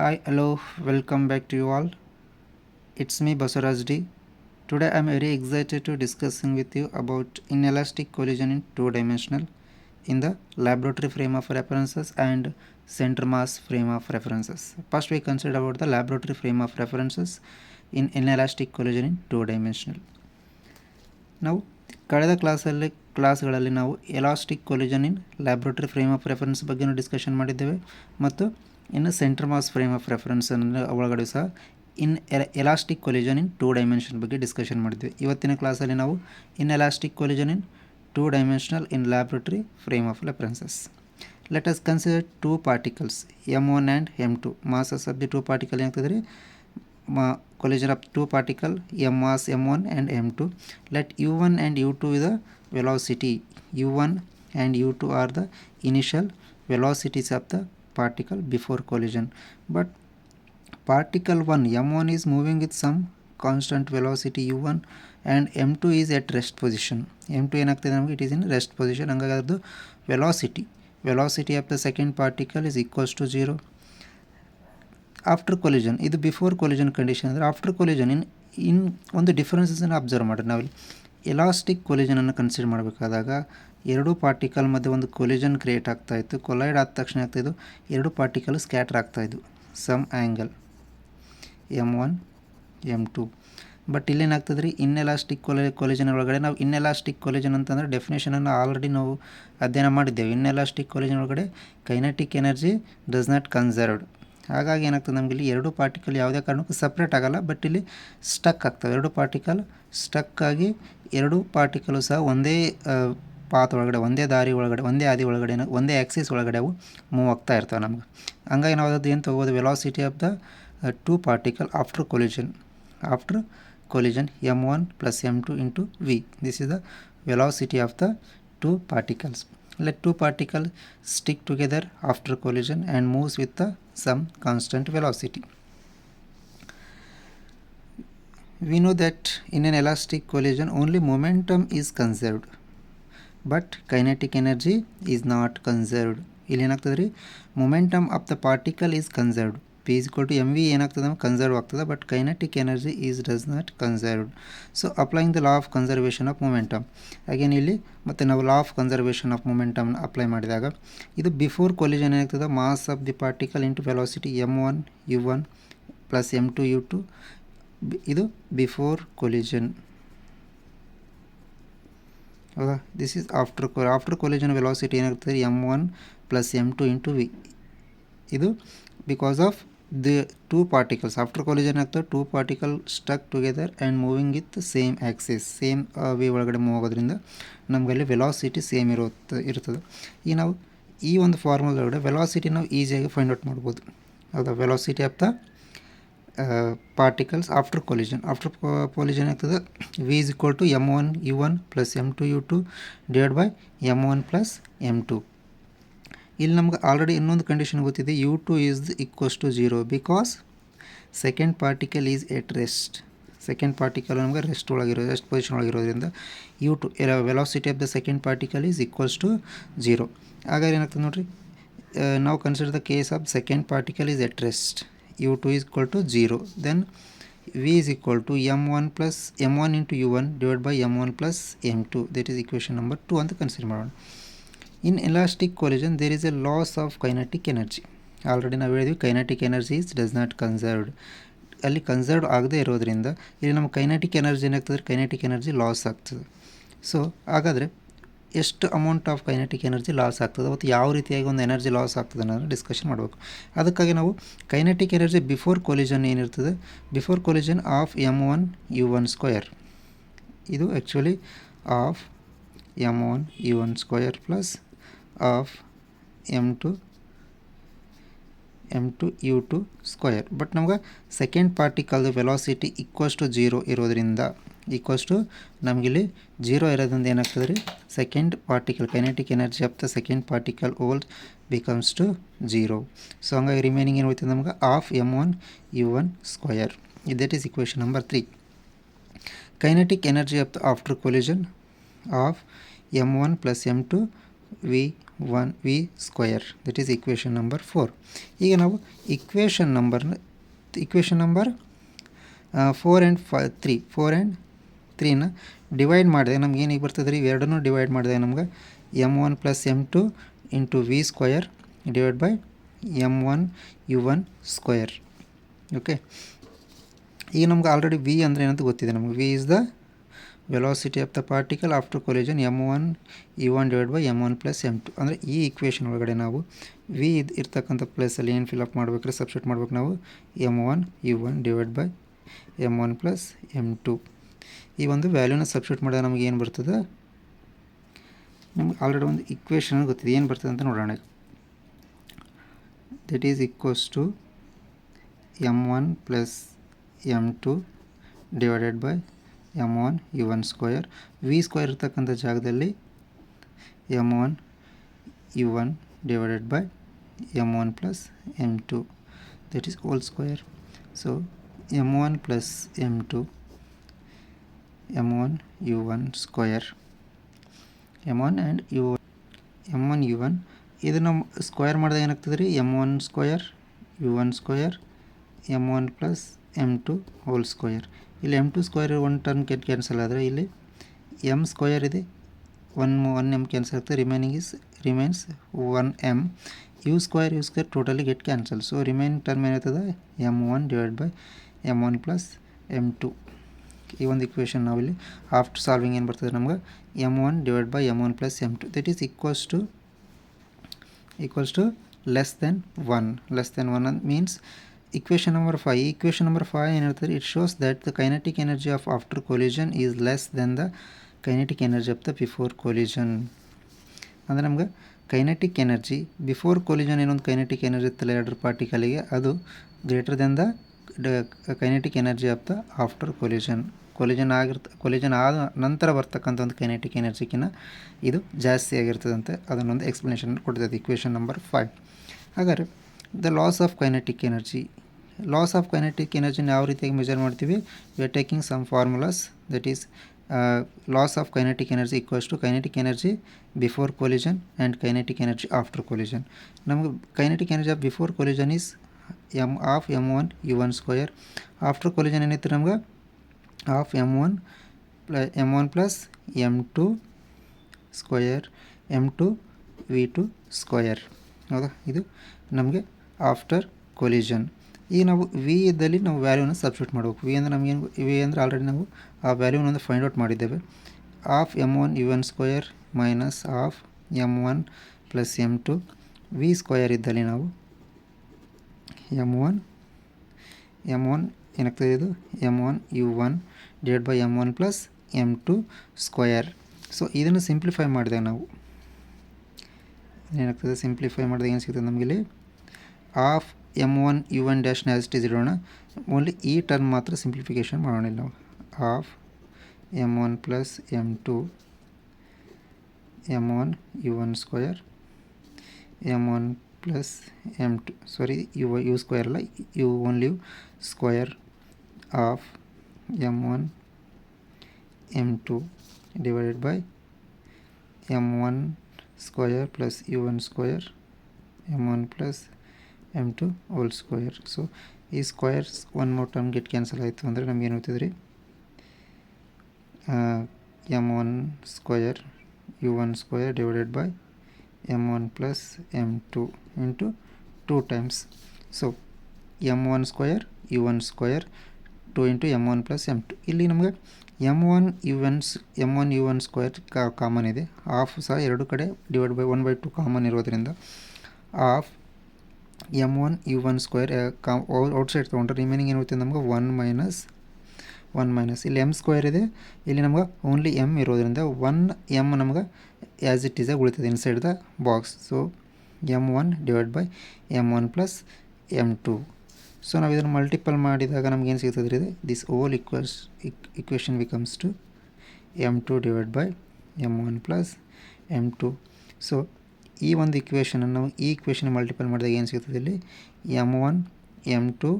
Hi, hello, welcome back to you all. It's me Basaraj D. Today I'm very excited to discussing with you about inelastic collision in two-dimensional in the laboratory frame of references and center mass frame of references. First we consider about the laboratory frame of references in inelastic collision in two-dimensional. ನಾವು ಕಳೆದ ಕ್ಲಾಸ್ಗಳಲ್ಲಿ ನಾವು elastic collision in laboratory frame of reference ಬಗ್ಗೆ discussion ಮಾಡಿದ್ದೇವೆ ಮತ್ತು ಇನ್ನು centre mass frame of reference ಒಳಗಡೆ ಸಹ elastic collision in two dimension ಬಗ್ಗೆ ಡಿಸ್ಕಷನ್ ಮಾಡಿದ್ವಿ. ಇವತ್ತಿನ ಕ್ಲಾಸಲ್ಲಿ ನಾವು elastic collision in two dimensional in laboratory frame of references. Let us consider two particles m1 and m2. Masses of the two particles ಏನಾಗ್ತದೆ ರೀ, collision of two particle mass m1 and m2. Let u1 and u2 is the velocity. u1 and u2 are the initial velocities of the particle before collision. But particle 1 m1 is moving with some constant velocity u1 and m2 is at rest position. m2 ಏನಾಗ್ತದೆ ನಮಗೆ, it is in rest position. ಹಂಗಾಗಿ ಅದು velocity of the second particle is equals to 0. After collision, ಇದು before collision condition ಅಂದರೆ after collision ಇನ್ ಒಂದು ಡಿಫರೆನ್ಸನ್ನು observe ಮಾಡಿರಿ. ನಾವಿಲ್ಲಿ elastic ಕೊಲಿಜನನ್ನು consider ಮಾಡಬೇಕಾದಾಗ ಎರಡು ಪಾರ್ಟಿಕಲ್ ಮಧ್ಯೆ ಒಂದು ಕೊಲಿಜನ್ ಕ್ರಿಯೇಟ್ ಆಗ್ತಾಯಿತ್ತು. ಕೊಲೈಡ್ ಆದ ತಕ್ಷಣ ಆಗ್ತಾಯಿದ್ದು ಎರಡು ಪಾರ್ಟಿಕಲ್ ಸ್ಕ್ಯಾಟರ್ ಆಗ್ತಾಯಿದ್ವು some angle m1 m2. But ಇಲ್ಲೇನಾಗ್ತದೆ ರೀ, ಇನ್ಎಲಾಸ್ಟಿಕ್ ಕೊಲಿಜನ್ ಒಳಗಡೆ ನಾವು ಇನ್ಎಲಾಸ್ಟಿಕ್ ಕೊಲಿಜನ್ ಅಂತಂದರೆ ಡೆಫಿನೇಷನನ್ನು ಆಲ್ರೆಡಿ ನಾವು ಅಧ್ಯಯನ ಮಾಡಿದ್ದೇವೆ. ಇನ್ಎಲಾಸ್ಟಿಕ್ ಕೊಲಿಜನ್ ಒಳಗಡೆ kinetic energy does not conserved. ಹಾಗಾಗಿ ಏನಾಗ್ತದೆ ನಮಗೆ ಇಲ್ಲಿ ಎರಡು ಪಾರ್ಟಿಕಲ್ ಯಾವುದೇ ಕಾರಣಕ್ಕೂ ಸಪ್ರೇಟ್ ಆಗೋಲ್ಲ, ಬಟ್ ಇಲ್ಲಿ ಸ್ಟಕ್ ಆಗ್ತವೆ. ಎರಡು ಪಾರ್ಟಿಕಲ್ ಸ್ಟಕ್ ಆಗಿ ಎರಡು ಪಾರ್ಟಿಕಲು ಸಹ ಒಂದೇ ಪಾತ್ ಒಳಗಡೆ, ಒಂದೇ ದಾರಿ ಒಳಗಡೆ, ಒಂದೇ ಹಾದಿ ಒಳಗಡೆ, ಒಂದೇ ಆ್ಯಕ್ಸಿಸ್ ಒಳಗಡೆ ಅವು ಮೂವ್ ಆಗ್ತಾ ಇರ್ತವೆ ನಮ್ಗೆ. ಹಂಗಾಗಿ ನಾವು ಅದು ಏನು ತೊಗೋಬೋದು, velocity of the two particle after collision m1 plus m2 into v. This is the velocity of the two particles. Let two particles stick together after collision and moves with some constant velocity. We know that in an elastic collision only momentum is conserved, but kinetic energy is not conserved. ಇಲ್ಲಿ ಏನಾಗ್ತದೆ ರೀ, momentum of the particle is conserved. p is equal to mv ಏನಾಗ್ತದೆ, conserve ಆಗ್ತದೆ, but kinetic energy is does not conserved. So applying the law of conservation of momentum. Again ಇಲ್ಲಿ ಮತ್ತು ನಾವು law of conservation of ಮೊಮೆಂಟಮ್ನ apply ಮಾಡಿದಾಗ ಇದು before collision ಏನಾಗ್ತದೆ, mass of the particle into velocity m1 u1 plus m2 u2. ಇದು before collision. ಹೌದಾ, this is after collision velocity ಏನಾಗ್ತದೆ m1 plus m2 into v. ಇದು because of the two particles after collision ಆಗ್ತದೆ, two particle stuck together and moving with same axis, same V ಒಳಗಡೆ move ಆಗೋದ್ರಿಂದ ನಮಗಲ್ಲಿ velocity same ಇರ್ತದೆ. ಈ ನಾವು ಈ ಒಂದು ಫಾರ್ಮುಲಾ ಒಳಗಡೆ ವೆಲಾಸಿಟಿ ನಾವು ಈಸಿಯಾಗಿ ಫೈಂಡ್ ಔಟ್ ಮಾಡ್ಬೋದು. ಹೌದಾ, velocity of the particles after collision ಆಗ್ತದೆ v is equal to m1 u1 plus m2 u2 divided by m1 plus m2. ಇಲ್ಲಿ ನಮ್ಗೆ ಆಲ್ರೆಡಿ ಇನ್ನೊಂದು ಕಂಡೀಷನ್ ಗೊತ್ತಿದೆ, u2 is equals to 0 because second particle is at rest. Second particle ನಮಗೆ rest position ಒಳಗಿರೋದ್ರಿಂದ u2 velocity of the second particle is equals to 0. ಹಾಗಾದ್ರೆ ಏನಾಗ್ತದೆ ನೋಡಿರಿ, ನಾವು consider the case of second particle is at rest, u2 is equal to 0. Then v is equal to m1 into u1 divided by m1 plus m2. That is equation number 2 ಅಂತ consider ಮಾಡೋಣ. Inelastic collision there is a loss of kinetic energy. Already ನಾವು ಹೇಳಿದ್ವಿ kinetic energy is does not conserved. ಅಲ್ಲಿ conserved ಆಗದೇ ಇರೋದ್ರಿಂದ ಇಲ್ಲಿ ನಮ್ಮ kinetic energy ಏನಾಗ್ತದೆ, ಕೈನೆಟಿಕ್ ಎನರ್ಜಿ ಲಾಸ್ ಆಗ್ತದೆ. ಸೊ ಹಾಗಾದರೆ ಎಷ್ಟು amount of kinetic energy loss ಆಗ್ತದೆ ಮತ್ತು ಯಾವ ರೀತಿಯಾಗಿ ಒಂದು ಎನರ್ಜಿ ಲಾಸ್ ಆಗ್ತದೆ ಅನ್ನೋದನ್ನು ಡಿಸ್ಕಷನ್ ಮಾಡಬೇಕು. ಅದಕ್ಕಾಗಿ ನಾವು ಕೈನೆಟಿಕ್ ಎನರ್ಜಿ ಬಿಫೋರ್ ಕೊಲಿಜನ್ ಏನಿರ್ತದೆ, before collision of m1 u1 square, ಇದು actually half m1 u1 square plus half m2 u2 square. But ನಮ್ಗೆ ಸೆಕೆಂಡ್ ಪಾರ್ಟಿಕಲ್ದು ವೆಲಾಸಿಟಿ ಈಕ್ವಲ್ಸ್ ಟು 0 ಇರೋದ್ರಿಂದ ನಮಗಿಲ್ಲಿ 0 ಇರೋದ್ರಿಂದ ಏನಾಗ್ತದೆ ರೀ, second particle kinetic energy of the second particle whole becomes to 0. So ಹಂಗಾಗಿ remaining ಏನು ಹೋಗ್ತದೆ ನಮ್ಗೆ half m1 u1 square. That is equation number 3. Kinetic energy of the after collision of m1 plus m2 V square, that is equation number 4. ಈಗ ನಾವು equation number 4 and 3ನ divide ಮಾಡಿದಾಗ ನಮ್ಗೆ ಏನಿಗೆ ಬರ್ತದೆ ರೀ, ಎರಡನ್ನೂ ಡಿವೈಡ್ ಮಾಡಿದಾಗ ನಮ್ಗೆ m1 plus m2 into v square divide by m1 u1 square. Okay, ಈಗ ನಮ್ಗೆ ಆಲ್ರೆಡಿ ವಿ ಅಂದರೆ ಏನಂತ ಗೊತ್ತಿದೆ ನಮಗೆ. V is the velocity of the particle after collision m1 u1 divide by m1 plus m2. ಅಂದರೆ ಈ ಇಕ್ವೇಷನ್ ಒಳಗಡೆ ನಾವು ವಿ ಇರ್ತಕ್ಕಂಥ ಪ್ಲೇಸಲ್ಲಿ ಏನು ಫಿಲಪ್ ಮಾಡ್ಬೇಕ್ರೆ, ಸಬ್ಸ್ಟಿಟ್ಯೂಟ್ ಮಾಡ್ಬೇಕು ನಾವು m1 u1 divide by m1 plus m2. ಈ ಒಂದು ವ್ಯಾಲ್ಯೂನ ಸಬ್ಸ್ಟಿಟ್ಯೂಟ್ ಮಾಡಿದಾಗ ನಮಗೆ ಏನು ಬರ್ತದೆ, ನಮ್ಗೆ ಆಲ್ರೆಡಿ ಒಂದು ಇಕ್ವೇಷನ್ ಗೊತ್ತಿದೆ, ಏನು ಬರ್ತದೆ ಅಂತ ನೋಡೋಣ. That is equals to m1 plus m2 divided by m1 u1 square. V square ಇರ್ತಕ್ಕಂಥ ಜಾಗದಲ್ಲಿ m1 u1 divided by m1 plus m2 that is whole square. So m1 plus m2 m1 u1 square, m1 and m1 u1 ಇದನ್ನು square ಮಾಡಿದಾಗ ಏನಾಗ್ತದೆ ರೀ, m1 square u1 square m1 plus m2 whole square. ಇಲ್ಲಿ m2 square one term cancel ಆದರೆ ಇಲ್ಲಿ m square ಇದೆ, one m cancel ಆಗ್ತದೆ, remains 1m. U square totally get cancel. So remain term ಏನಾಗ್ತದೆ m1 divide by m1 plus m2. ಈ ಒಂದು equation ನಾವಿಲ್ಲಿ after solving ಏನು ಬರ್ತದೆ ನಮ್ಗೆ m1 divide by m1 plus m2 that is equals to less than 1 means equation number 5. Equation number 5 ಏನಿರ್ತದೆ, it shows that the kinetic energy of after collision is less than the kinetic energy of the before collision. ಅಂದರೆ ನಮ್ಗೆ kinetic energy before collision ಏನೊಂದು kinetic energy ಇತ್ತಲ್ಲ ಎರಡು ಪಾರ್ಟಿಕಲಿಗೆ, ಅದು greater than the kinetic energy of the after collision ಆದ ನಂತರ ಬರ್ತಕ್ಕಂಥ ಒಂದು ಕೈನೆಟಿಕ್ ಎನರ್ಜಿಗಿನ್ನ ಇದು ಜಾಸ್ತಿ ಆಗಿರ್ತದಂತೆ. ಅದನ್ನೊಂದು ಎಕ್ಸ್ಪ್ಲನೇಷನ್ ಕೊಡ್ತದೆ ಇಕ್ವೇಷನ್ ನಂಬರ್ 5. ಹಾಗಾದ್ರೆ the loss of kinetic energy ಯಾವ ರೀತಿಯಾಗಿ ಮೆಜರ್ ಮಾಡ್ತೀವಿ, we are taking some formulas. That is loss of kinetic energy equals to kinetic energy before collision and kinetic energy after collision. ನಮಗೆ kinetic energy of before collision is m1 u1 square. After collision ಏನಿತ್ತು ನಮ್ಗೆ half m1 plus m2 square m2 v2 square. ಹೌದಾ, ಇದು ನಮಗೆ after collision. ಈಗ ನಾವು V ಇದ್ದಲ್ಲಿ ನಾವು ವ್ಯಾಲ್ಯೂನ ಸಬ್ಸ್ಟಿಟ್ಯೂಟ್ ಮಾಡಬೇಕು. ವಿ ಅಂದರೆ ನಮಗೇನು, ವಿ ಅಂದರೆ ಆಲ್ರೆಡಿ ನಾವು ಆ ವ್ಯಾಲ್ಯೂನೊಂದು ಫೈಂಡ್ ಔಟ್ ಮಾಡಿದ್ದೇವೆ. Half m1 u1 square minus half m1 plus m2 V square ಇದ್ದಲ್ಲಿ ನಾವು m1 ಏನಾಗ್ತದೆ, ಇದು m1 u1 divide by m1 plus m2 square. So ಇದನ್ನು ಸಿಂಪ್ಲಿಫೈ ಮಾಡಿದಾಗ ನಾವು ಏನಾಗ್ತದೆ, ಸಿಂಪ್ಲಿಫೈ ಮಾಡಿದಾಗ ಏನು ಸಿಗ್ತದೆ ನಮಗಿಲ್ಲಿ ಆಫ್ m1 u1 ಡ್ಯಾಶ್ನ ಆಸ್ ಇಟ್ ಈಸ್ ಇಡೋಣ. ಓನ್ಲಿ ಈ ಟರ್ಮ್ ಮಾತ್ರ ಸಿಂಪ್ಲಿಫಿಕೇಷನ್ ಮಾಡೋಣ ಇಲ್ಲಿ ನಾವು. Half m1 plus m2 m1 u1 square m1 plus m2 sorry you square ಅಲ್ಲ, only square of m1 m2 divided by m1 square plus u1 square m1 plus m2 whole square. So ಈ squares one more term get cancel ಆಯಿತು ಅಂದರೆ ನಮ್ಗೆ ಏನು ಹೋಗ್ತದೆ ರೀ, m1 square u1 square divided by m1 plus m2 into 2 times. So m1 square u1 square 2 into m1 plus m2. ಇಲ್ಲಿ ನಮಗೆ m1 u1 square common ಇದೆ, ಹಾಫ್ ಸಹ ಎರಡು ಕಡೆ ಡಿವೈಡ್ ಬೈ 1/2 ಕಾಮನ್ ಇರೋದ್ರಿಂದ of m1 u1 square outside ತೊಗೊಂಡ್ರೆ remaining ಏನಾಗುತ್ತೆ ನಮ್ಗೆ 1 ಮೈನಸ್ ಇಲ್ಲಿ m ಸ್ಕ್ವಯರ್ ಇದೆ, ಇಲ್ಲಿ ನಮ್ಗೆ ಓನ್ಲಿ m ಇರೋದ್ರಿಂದ 1m ನಮ್ಗೆ ಆ್ಯಸ್ ಇಟ್ ಈಸಾಗಿ ಉಳಿತದೆ inside the box. So m1 divide by m1 plus m2. So ನಾವು ಇದನ್ನು ಮಲ್ಟಿಪಲ್ ಮಾಡಿದಾಗ ನಮ್ಗೆ ಏನು ಸಿಗ್ತದೆ ರೀ, this whole equation becomes to m2 divide by m1 plus m2. So ಈ ಒಂದು ಇಕ್ವೇಷನನ್ನು ನಾವು ಈ ಇಕ್ವೇಷನ್ ಮಲ್ಟಿಪಲ್ ಮಾಡಿದಾಗ ಏನು ಸಿಗ್ತದೆ ಇಲ್ಲಿ m1 m2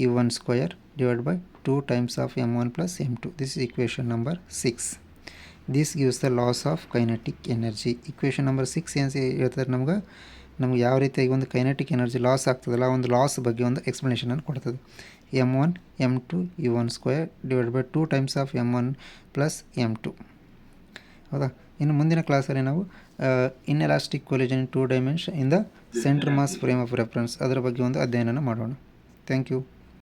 u1 square divide by 2 times of m1 plus m2. This is equation number 6. This gives the loss of kinetic energy. Equation number 6 ಏನು ಹೇಳ್ತಾರೆ ನಮ್ಗೆ ಯಾವ ರೀತಿಯಾಗಿ ಒಂದು ಕೈನೆಟಿಕ್ ಎನರ್ಜಿ ಲಾಸ್ ಆಗ್ತದಲ್ಲ, ಒಂದು ಲಾಸ್ ಬಗ್ಗೆ ಒಂದು ಎಕ್ಸ್ಪ್ಲನೇಷನನ್ನು ಕೊಡ್ತದೆ. m1 m2 u1² divide by 2 times of m1 plus m2. ಹೌದಾ? ಇನ್ನು ಮುಂದಿನ ಕ್ಲಾಸಲ್ಲಿ ನಾವು inelastic collision in 2 dimension in the centre mass frame of reference ಅದರ ಬಗ್ಗೆ ಒಂದು ಅಧ್ಯಯನ ಮಾಡೋಣ. Thank you.